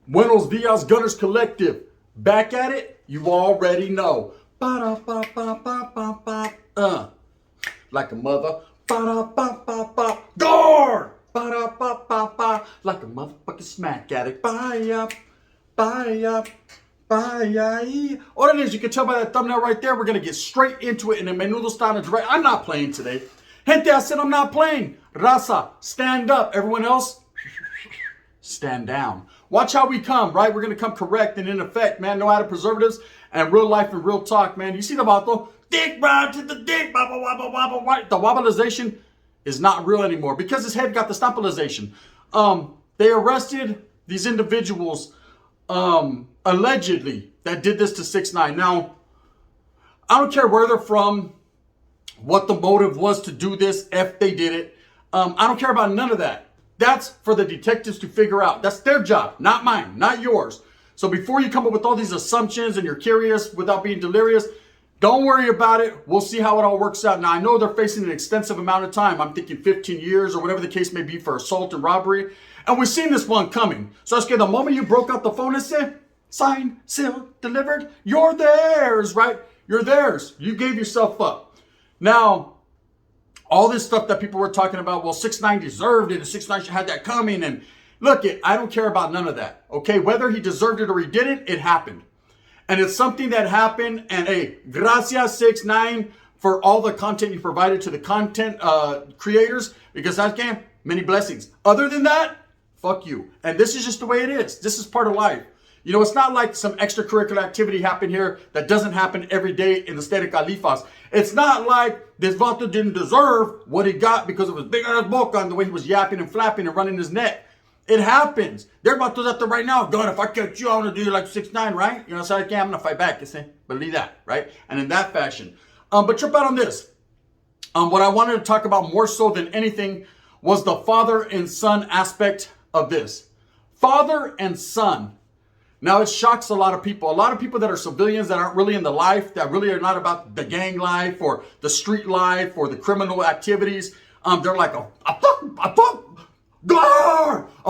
Buenos Dias Gunners Collective. Back at it, you already know. Ba-da-ba-ba-ba-ba-ba. Like a mother. Ba-da-ba-ba-ba. Guard! Ba-da-ba-ba-ba. Like a motherfucking smack addict. Bye-ya. Bye-ya. Bye-ya. All it is, you can tell by that thumbnail right there, we're going to get straight into it in a menudo style. I'm not playing today. Gente, I said I'm not playing. Raza, stand up. Everyone else, stand down. Watch how we come, right? We're going to come correct and in effect, man. No added preservatives and real life and real talk, man. You see the vato? Dick ride to the dick. Wobble, wobble, wobble, wobble. The wobbleization is not real anymore because his head got the stompalization. They arrested these individuals allegedly that did this to 6ix9ine. Now, I don't care where they're from, what the motive was to do this, if they did it. I don't care about none of that. That's for the detectives to figure out. That's their job, not mine, not yours. So before you come up with all these assumptions and you're curious without being delirious, don't worry about it. We'll see how it all works out. Now, I know they're facing an extensive amount of time. I'm thinking 15 years or whatever the case may be for assault and robbery. And we've seen this one coming. So it's the moment you broke out the phone and said, signed, sealed, delivered, you're theirs, right? You're theirs. You gave yourself up. Now, all this stuff that people were talking about, well, 6ix9ine deserved it, and 6ix9ine should have that coming, and look, I don't care about none of that, okay? Whether he deserved it or he didn't, it happened. And it's something that happened, and hey, gracias 6ix9ine for all the content you provided to the content creators, because again, many blessings. Other than that, fuck you. And this is just the way it is. This is part of life. You know, it's not like some extracurricular activity happened here that doesn't happen every day in the state of Califas. It's not like this vato didn't deserve what he got because of his big ass boca and the way he was yapping and flapping and running his neck. It happens. There are vatos out there right now going, if I catch you, I'm going to do you like 6ix9ine, right? You know, so I'm going to fight back. You see? Believe that, right? And in that fashion. But trip out on this. What I wanted to talk about more so than anything was the father and son aspect of this. Father and son. Now, it shocks a lot of people. A lot of people that are civilians that aren't really in the life, that really are not about the gang life or the street life or the criminal activities. They're like, a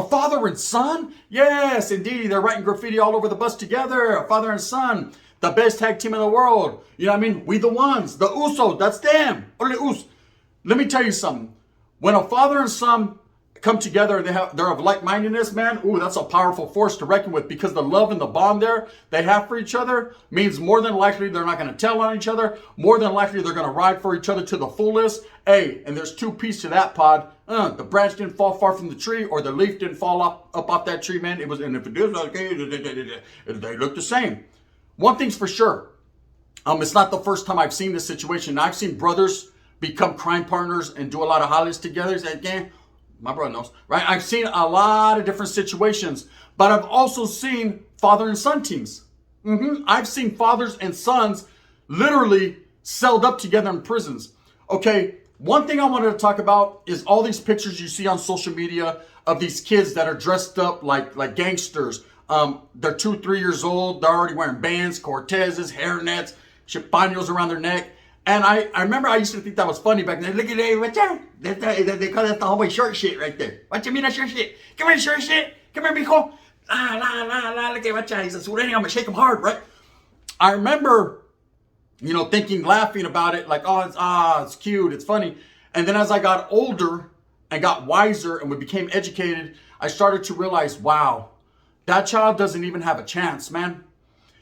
father and son? Yes, indeed. They're writing graffiti all over the bus together. A father and son. The best tag team in the world. You know what I mean? We the ones. The Usos. That's them. Let me tell you something. When a father and son come together and they're of like-mindedness, man, that's a powerful force to reckon with, because the love and the bond there they have for each other means more than likely they're not going to tell on each other. More than likely they're going to ride for each other to the fullest. Hey, and there's two pieces to that pod. The branch didn't fall far from the tree, or the leaf didn't fall up off that tree, man. It was, and if it did, okay, they look the same. One thing's for sure. It's not the first time I've seen this situation. I've seen brothers become crime partners and do a lot of hollies together. It's like, yeah, my brother knows, right? I've seen a lot of different situations, but I've also seen father and son teams. I've seen fathers and sons literally celled up together in prisons. Okay, one thing I wanted to talk about is all these pictures you see on social media of these kids that are dressed up like gangsters. They're 2-3 years old. They're already wearing bands, Cortezes, hairnets, paños around their neck. And I remember I used to think that was funny back then. Look at that, what's that? They call that the homeboy short shit right there. What you mean that short shit? Come here, short shit. Come here, mijo. Look at what he's a sureño. I'm gonna shake him hard, right? I remember, you know, thinking, laughing about it, like, it's cute, it's funny. And then as I got older and got wiser and we became educated, I started to realize, wow, that child doesn't even have a chance, man.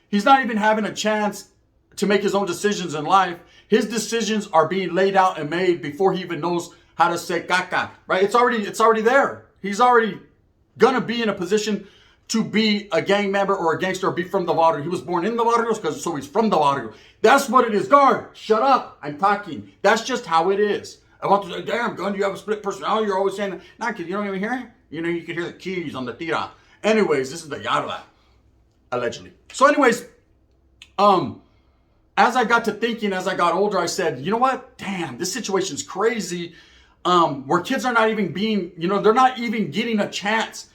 He's not even having a chance to make his own decisions in life. His decisions are being laid out and made before he even knows how to say caca, right? It's already there. He's already gonna be in a position to be a gang member or a gangster or be from the barrio. He was born in the barrios, so he's from the barrio. That's what it is. Guard, shut up. I'm talking. That's just how it is. I want to say, damn, Gun, you have a split personality. You're always saying, nah, kid, you don't even hear it? You know, you can hear the keys on the tira. Anyways, this is the yarda, allegedly. So anyways, as I got to thinking, as I got older, I said, you know what? Damn, this situation's crazy. Where kids are not even being, they're not even getting a chance,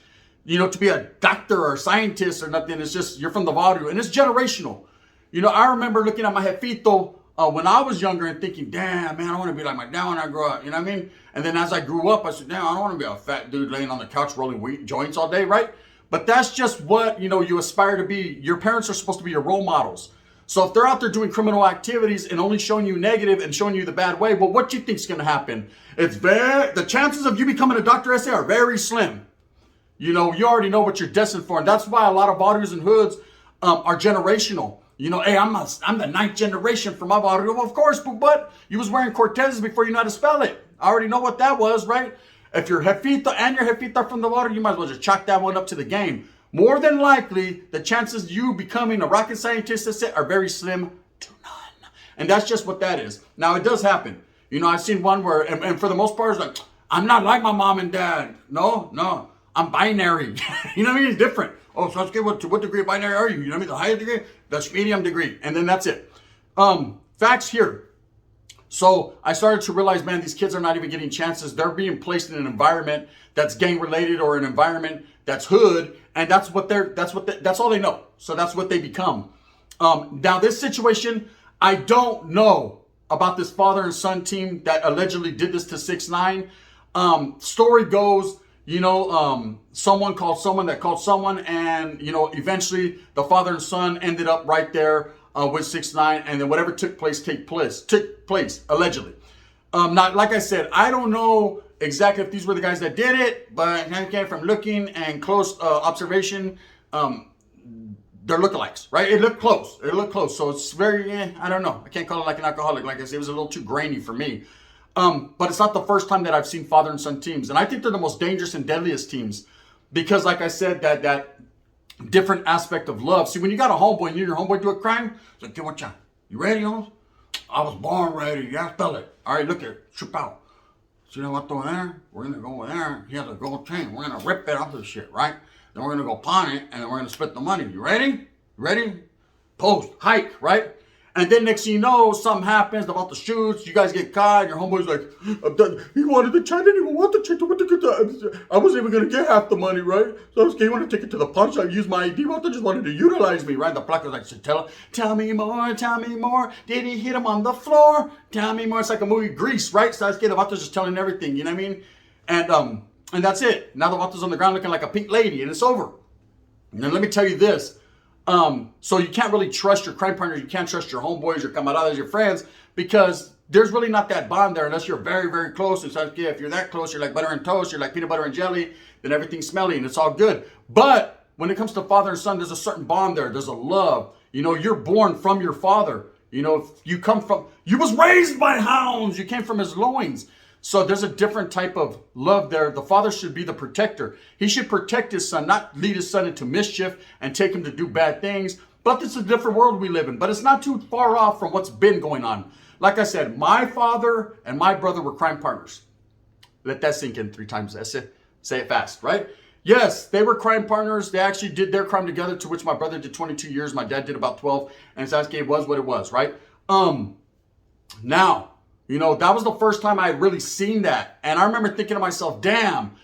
to be a doctor or a scientist or nothing. It's just, you're from the barrio, and it's generational. I remember looking at my jefito when I was younger and thinking, damn, man, I want to be like my dad when I grow up. You know what I mean? And then as I grew up, I said, damn, I don't want to be a fat dude laying on the couch rolling joints all day, right? But that's just what, you aspire to be. Your parents are supposed to be your role models. So if they're out there doing criminal activities and only showing you negative and showing you the bad way, well, what do you think is going to happen? The chances of you becoming a Dr. S.A. are very slim. You already know what you're destined for. And that's why a lot of barrios and hoods are generational. Hey, I'm the ninth generation from my barrio. Well, of course, but you was wearing Cortezes before you know how to spell it. I already know what that was, right? If your jefito and your jefita are from the barrio, you might as well just chalk that one up to the game. More than likely, the chances of you becoming a rocket scientist are very slim to none. And that's just what that is. Now, it does happen. I've seen one where, and for the most part, it's like, I'm not like my mom and dad. No, I'm binary. You know what I mean? It's different. Oh, so let's get what degree of binary are you? You know what I mean? The higher degree, the medium degree. And then that's it. Facts here. So I started to realize, man, these kids are not even getting chances. They're being placed in an environment that's gang related or an environment that's hood. And that's all they know. So that's what they become. Now this situation, I don't know about this father and son team that allegedly did this to 6ix9ine. Story goes, someone called someone that called someone, and eventually the father and son ended up right there with 6ix9ine, and then whatever took place allegedly. Not like I said, I don't know exactly if these were the guys that did it, but from looking and close observation, they're lookalikes, right? It looked close. So it's very, I don't know. I can't call it like an alcoholic. Like I said, it was a little too grainy for me. But it's not the first time that I've seen father and son teams. And I think they're the most dangerous and deadliest teams. Because like I said, that different aspect of love. See, when you got a homeboy and you and your homeboy do a crime, it's like, what you ready, Holmes? I was born ready. Yeah, spell it. All right, look at it. Trip out. See that what over there? We're going to go over there. He has a gold chain. We're going to rip it off this shit, right? Then we're going to go pawn it, and then we're going to split the money. You ready? Ready? Post. Hike, right? And then next thing you know, something happens about the shoots. You guys get caught. Your homeboy's like, I'm done. He wanted the check. I didn't even want the check. I wasn't even going to get half the money, right? So I was going to take it to the pawn shop, use my ID. Vato just wanted to utilize me, right? The plaque was like, tell me more. Did he hit him on the floor? Tell me more. It's like a movie Grease, right? So I was getting the Vato's just telling everything, you know what I mean? And that's it. Now the Vato's on the ground looking like a pink lady, and it's over. And then let me tell you this. So you can't really trust your crime partners. You can't trust your homeboys, your camaradas, your friends, because there's really not that bond there unless you're very, very close. It's like, yeah, if you're that close, you're like butter and toast, you're like peanut butter and jelly, then everything's smelly and it's all good. But when it comes to father and son, there's a certain bond there. There's a love. You're born from your father. You was raised by hounds. You came from his loins. So there's a different type of love there. The father should be the protector. He should protect his son, not lead his son into mischief and take him to do bad things. But it's a different world we live in. But it's not too far off from what's been going on. Like I said, my father and my brother were crime partners. Let that sink in 3 times. That's it. Say it fast, right? Yes, they were crime partners. They actually did their crime together, to which my brother did 22 years. My dad did about 12. And Sasuke was what it was, right? Now, that was the first time I had really seen that. And I remember thinking to myself, damn,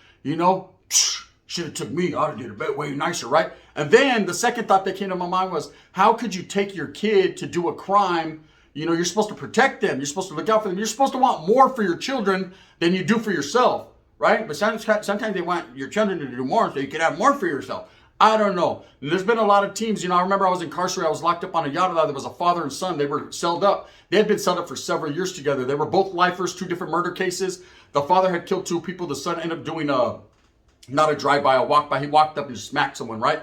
should have took me. I would have did a bit way nicer, right? And then the second thought that came to my mind was, how could you take your kid to do a crime? You're supposed to protect them. You're supposed to look out for them. You're supposed to want more for your children than you do for yourself, right? But sometimes they want your children to do more so you can have more for yourself. I don't know. There's been a lot of teams. I remember I was incarcerated. I was locked up on a yacht. There was a father and son. They were celled up. They had been celled up for several years together. They were both lifers, 2 different murder cases. The father had killed 2 people. The son ended up doing not a drive-by, a walk-by. He walked up and smacked someone, right?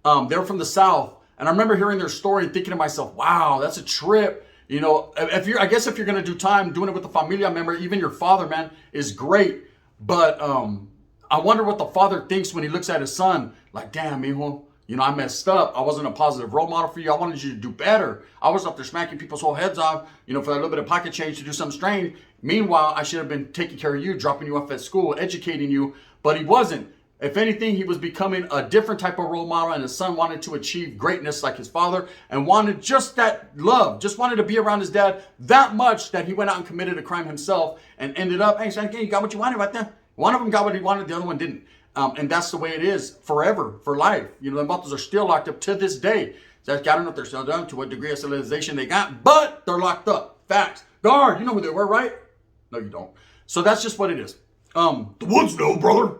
They were from the South. And I remember hearing their story and thinking to myself, wow, that's a trip. I guess if you're going to do time, doing it with a familia member, even your father, man, is great. But I wonder what the father thinks when he looks at his son. Like, damn, mijo, I messed up. I wasn't a positive role model for you. I wanted you to do better. I was up there smacking people's whole heads off, for that little bit of pocket change to do something strange. Meanwhile, I should have been taking care of you, dropping you off at school, educating you. But he wasn't. If anything, he was becoming a different type of role model, and his son wanted to achieve greatness like his father and wanted just that love, just wanted to be around his dad that much that he went out and committed a crime himself and ended up, hey, son, you got what you wanted right there. One of them got what he wanted, the other one didn't. And that's the way it is forever, for life. You know, the Vatos are still locked up to this day. So I don't know if they're still done, to what degree of civilization they got, but they're locked up. Facts. Guard, you know who they were, right? No, you don't. So that's just what it is. The Woods know, brother.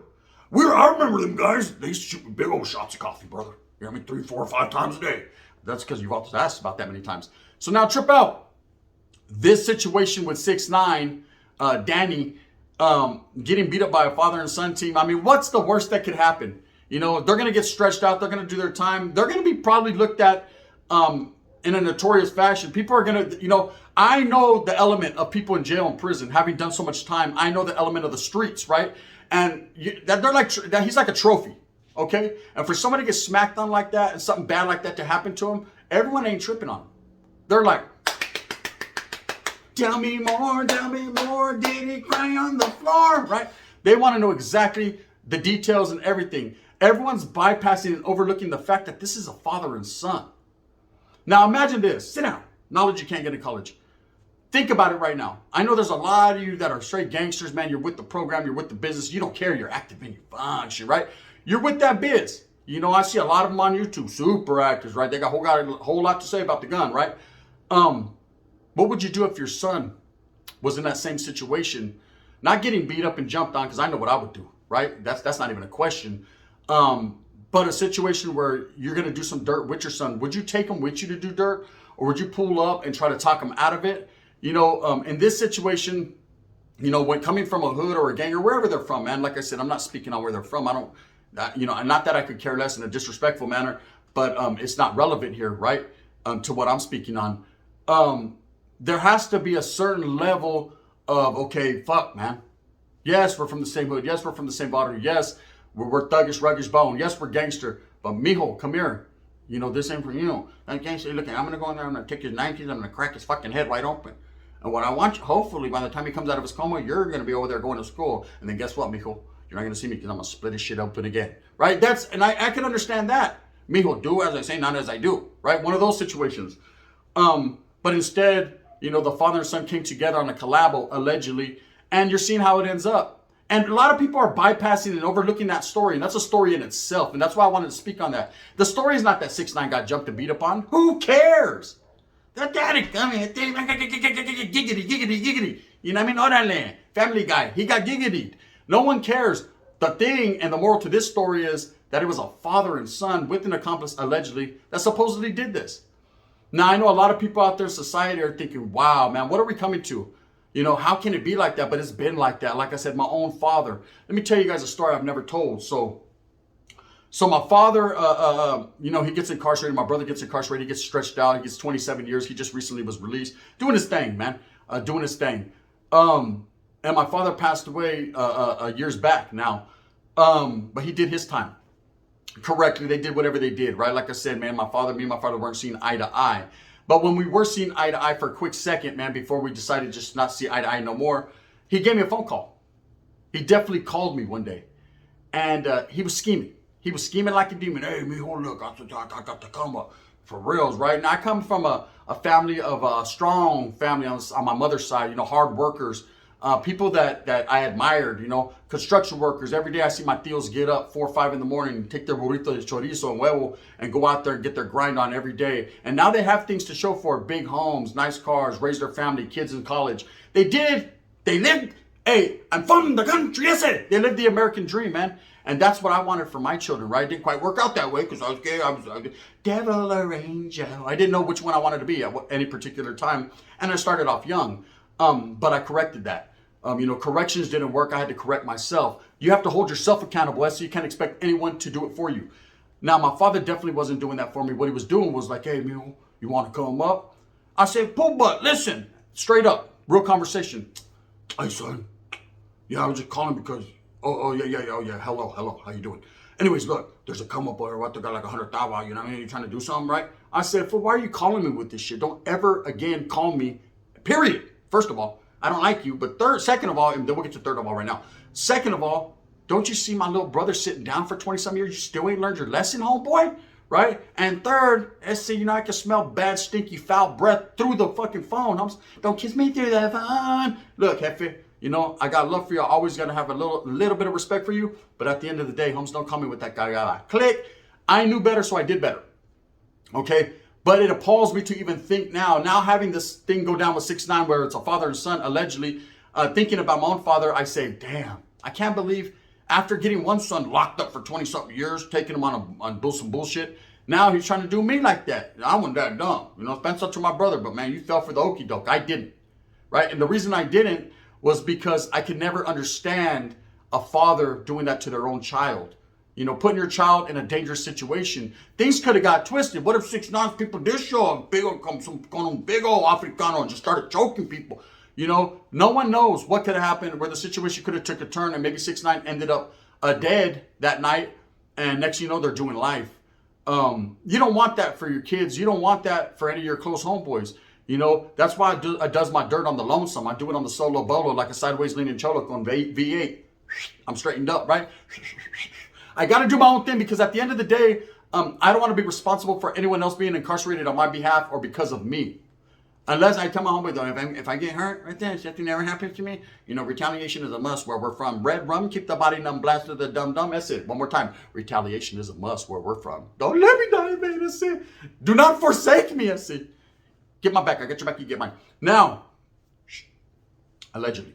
I remember them guys. They used to shoot me big old shots of coffee, brother. You know what I mean? 3, 4, 5 times a day. That's because you've also asked about that many times. So now trip out. This situation with 6ix9ine, Danny, getting beat up by a father and son team. I mean, what's the worst that could happen? You know, they're going to get stretched out. They're going to do their time. They're going to be probably looked at in a notorious fashion. People are going to, you know, I know the element of people in jail and prison, having done so much time. I know the element of the streets, right? And they're like, he's like a trophy, okay? And for somebody to get smacked on like that and something bad like that to happen to him, everyone ain't tripping on him. They're like, tell me more, did he cry on the floor, right? They want to know exactly the details and everything. Everyone's bypassing and overlooking the fact that this is a father and son. Now imagine this, sit down, knowledge you can't get in college. Think about it right now. I know there's a lot of you that are straight gangsters, man. You're with the program, you're with the business. You don't care, you're active in your fun shit, right? You're with that biz. You know, I see a lot of them on YouTube, super actors, right? They got a whole lot to say about the gun, right? What would you do if your son was in that same situation, not getting beat up and jumped on? Because I know what I would do, right? That's not even a question. But a situation where you're going to do some dirt with your son, would you take him with you to do dirt? Or would you pull up and try to talk him out of it? You know, in this situation, you know, when coming from a hood or a gang or wherever they're from, man, like I said, I'm not speaking on where they're from. I don't, you know, not that I could care less in a disrespectful manner, but it's not relevant here, right? To what I'm speaking on. There has to be a certain level of, okay, fuck, man. Yes, we're from the same hood. Yes, we're from the same body. Yes, we're thuggish, ruggish bone. Yes, we're gangster. But mijo, come here. You know, this ain't for you. That gangster, look, I'm going to go in there, I'm going to take his 90s, I'm going to crack his fucking head wide open. And what I want you, hopefully, by the time he comes out of his coma, you're going to be over there going to school. And then guess what, mijo? You're not going to see me because I'm going to split his shit open again. Right? And I can understand that. Mijo, do as I say, not as I do. Right? One of those situations. But instead, you know, the father and son came together on a collabo, allegedly, and you're seeing how it ends up. And a lot of people are bypassing and overlooking that story, and that's a story in itself, and that's why I wanted to speak on that. The story is not that 6ix9ine got jumped and beat up on. Who cares? That daddy coming, giggity, giggity. You know what I mean? Orale, Family Guy, he got giggitied. No one cares. The thing and the moral to this story is that it was a father and son with an accomplice, allegedly, that supposedly did this. Now, I know a lot of people out there in society are thinking, wow, man, what are we coming to? You know, how can it be like that? But it's been like that. Like I said, my own father. Let me tell you guys a story I've never told. So my father, you know, he gets incarcerated. My brother gets incarcerated. He gets stretched out. He gets 27 years. He just recently was released. Doing his thing, man. Doing his thing. And my father passed away years back now. But he did his time correctly. They did whatever they did, right? Like I said, man, me and my father weren't seeing eye to eye. But when we were seeing eye to eye for a quick second, man, before we decided to just not see eye to eye no more, he gave me a phone call. He definitely called me one day. And he was scheming. He was scheming like a demon. Hey, mijo, look, I got to come up for reals, right? And I come from a family of a strong family on my mother's side, you know, hard workers, people that I admired, you know, construction workers. Every day I see my tios get up 4 or 5 in the morning and take their burrito de chorizo and huevo and go out there and get their grind on every day. And now they have things to show for it. Big homes, nice cars, raise their family, kids in college. They lived, hey, I'm from the country, yes, they lived the American dream, man. And that's what I wanted for my children, right? It didn't quite work out that way because I was gay. I was devil or angel. I didn't know which one I wanted to be at any particular time. And I started off young, but I corrected that. You know, corrections didn't work. I had to correct myself. You have to hold yourself accountable, so you can't expect anyone to do it for you. Now, my father definitely wasn't doing that for me. What he was doing was like, hey, you want to come up? I said, pull butt, listen, straight up, real conversation. Hey, son. Yeah, I was just calling because, yeah, hello, how you doing? Anyways, look, there's a come up over what they got like 100,000, you know what I mean? You trying to do something, right? I said, why are you calling me with this shit? Don't ever again call me, period. First of all, I don't like you, but second of all, and then we'll get to third of all right now. Second of all, Don't you see my little brother sitting down for 20-some years? You still ain't learned your lesson, homeboy? Right? And third, I can smell bad, stinky, foul breath through the fucking phone. Don't kiss me through the phone. Look, Jefe, I got love for you. I always got to have a little bit of respect for you. But at the end of the day, homes, don't call me with that guy. Click. I knew better, so I did better. Okay? But it appalls me to even think now having this thing go down with 6ix9ine where it's a father and son, allegedly, thinking about my own father, I say, damn, I can't believe after getting one son locked up for 20-something years, taking him on some bullshit, now he's trying to do me like that. I wasn't that dumb. Thanks up to my brother, but man, you fell for the okie doke. I didn't, right? And the reason I didn't was because I could never understand a father doing that to their own child. Putting your child in a dangerous situation. Things could have got twisted. What if 6ix9ine's people did show up, big old Africano and just started choking people? No one knows what could have happened, where the situation could have took a turn, and maybe 6ix9ine ended up dead that night, and next thing you know, they're doing life. You don't want that for your kids. You don't want that for any of your close homeboys. That's why I does my dirt on the lonesome. I do it on the solo bolo like a sideways leaning cholo on V8. I'm straightened up, right? I got to do my own thing because at the end of the day, I don't want to be responsible for anyone else being incarcerated on my behalf or because of me. Unless I tell my homeboy, though, if I get hurt right there, something never happens to me, retaliation is a must where we're from. Red rum, keep the body numb, blast to the dum-dum. That's it. One more time. Retaliation is a must where we're from. Don't let me die, man. That's it. Do not forsake me, that's it. Get my back. I got your back. You get mine. Now, allegedly,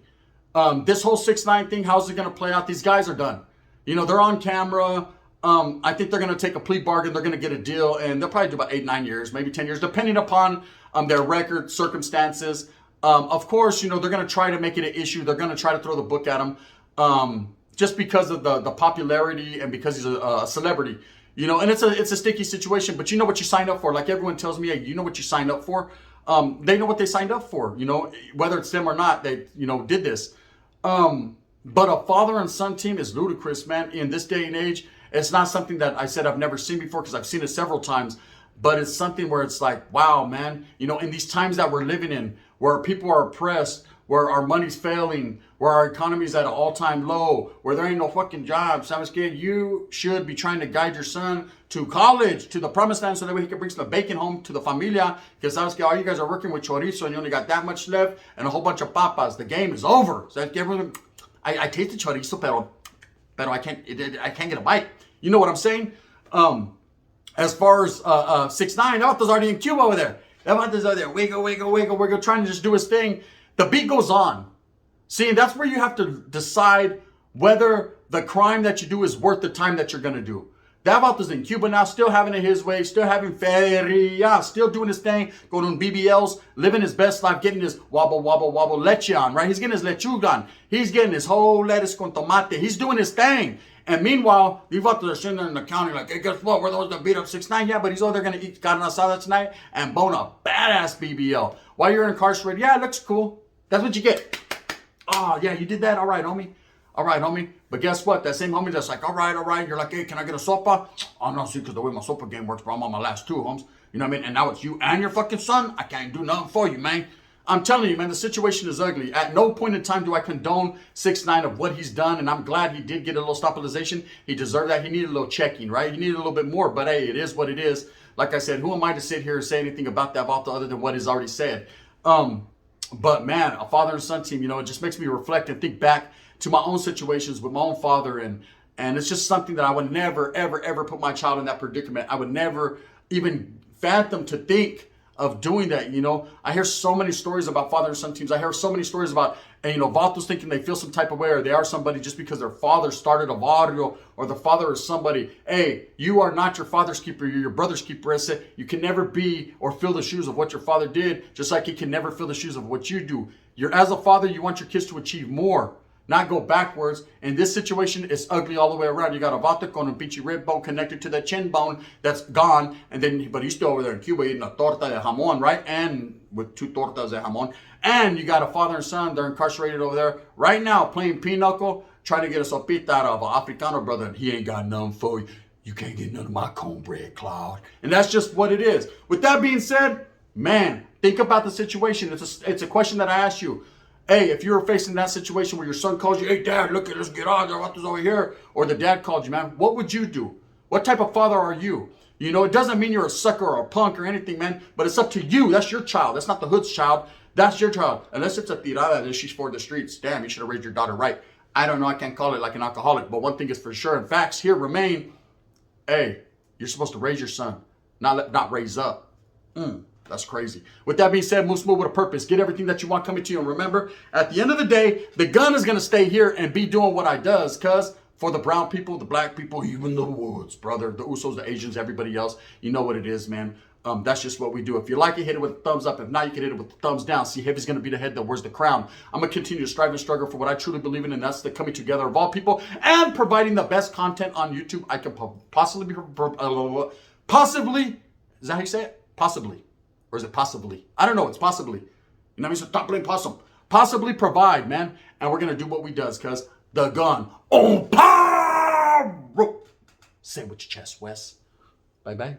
this whole 6ix9ine thing, how's it going to play out? These guys are done. They're on camera. I think they're going to take a plea bargain. They're going to get a deal, and they'll probably do about 8-9 years, maybe 10 years, depending upon their record, circumstances. Of course, they're going to try to make it an issue. They're going to try to throw the book at him just because of the popularity and because he's a celebrity. And it's a sticky situation, but you know what you signed up for. Like everyone tells me, hey, you know what you signed up for. They know what they signed up for, whether it's them or not, they, did this. But a father and son team is ludicrous, man. In this day and age, it's not something that I said I've never seen before because I've seen it several times. But it's something where it's like, wow, man. In these times that we're living in, where people are oppressed, where our money's failing, where our economy's at an all-time low, where there ain't no fucking jobs. Sabes que you should be trying to guide your son to college, to the promised land, so that way he can bring some bacon home to the familia. Because sabes que all you guys are working with chorizo and you only got that much left and a whole bunch of papas. The game is over. So everyone... I tasted chorizo, pero I can't get a bite. You know what I'm saying? As far as 6ix9ine, that was already in Cuba over there. That was over there, wiggle, trying to just do his thing. The beat goes on. See, that's where you have to decide whether the crime that you do is worth the time that you're gonna do. That Vato's in Cuba now, still having it his way, still having feria, still doing his thing, going to BBLs, living his best life, getting his wobble leche on, right? He's getting his lechuga. He's getting his whole lettuce con tomate. He's doing his thing. And meanwhile, these Vatos are sitting there in the county like, hey, guess what? We're the ones that beat up 6ix9ine. Yeah, but he's over there going to eat carne asada tonight and bone a badass BBL. While you're incarcerated, yeah, it looks cool. That's what you get. Oh, yeah, you did that? All right, homie. All right, homie. But guess what? That same homie that's like, all right. You're like, hey, can I get a sopa? Oh, no, see, because the way my sopa game works, bro, I'm on my last 2, homes. You know what I mean? And now it's you and your fucking son. I can't do nothing for you, man. I'm telling you, man, the situation is ugly. At no point in time do I condone 6ix9ine of what he's done, and I'm glad he did get a little stabilization. He deserved that. He needed a little checking, right? He needed a little bit more, but hey, it is what it is. Like I said, who am I to sit here and say anything about that Vato other than what is already said? But man, a father and son team, it just makes me reflect and think back to my own situations with my own father, and it's just something that I would never, ever put my child in that predicament. I would never even fathom to think of doing that. I hear so many stories about father and son teams. I hear so many stories about, Vatos thinking they feel some type of way or they are somebody just because their father started a barrio or the father is somebody. Hey, you are not your father's keeper. You're your brother's keeper. You can never be or fill the shoes of what your father did, just like he can never fill the shoes of what you do. As a father, you want your kids to achieve more, not go backwards. And this situation is ugly all the way around. You got a Vato con un pinche rib bone connected to the chin bone that's gone. But he's still over there in Cuba eating a torta de jamon, right? And with 2 tortas de jamon. And you got a father and son, they're incarcerated over there right now playing pinochle, trying to get a sopita out of an Africano brother. And he ain't got none for you. You can't get none of my cornbread, Claude. And that's just what it is. With that being said, man, think about the situation. It's a question that I asked you. Hey, if you're facing that situation where your son calls you, hey, dad, look, let's get on, there, what's over here, or the dad called you, man, what would you do? What type of father are you? You know, it doesn't mean you're a sucker or a punk or anything, man, but it's up to you. That's your child. That's not the hood's child. That's your child. Unless it's a tirada and she's for the streets. Damn, you should have raised your daughter right. I don't know. I can't call it like an alcoholic, but one thing is for sure, and facts here remain, hey, you're supposed to raise your son, not raise up. That's crazy. With that being said, move with a purpose. Get everything that you want coming to you. And remember, at the end of the day, the gun is going to stay here and be doing what I does, cuz for the brown people, the black people, even the woods, brother, the Usos, the Asians, everybody else, you know what it is, man. That's just what we do. If you like it, hit it with a thumbs up. If not, you can hit it with a thumbs down. See, heavy's going to be the head that wears the crown. I'm going to continue to strive and struggle for what I truly believe in, and that's the coming together of all people and providing the best content on YouTube I can possibly, is that how you say it? Possibly. Or is it possibly? I don't know. It's possibly. You know what I mean? So stop playing possum. Possibly provide, man. And we're going to do what we does, cuz the gun on power. Say it with your chest, Wes. Bye-bye.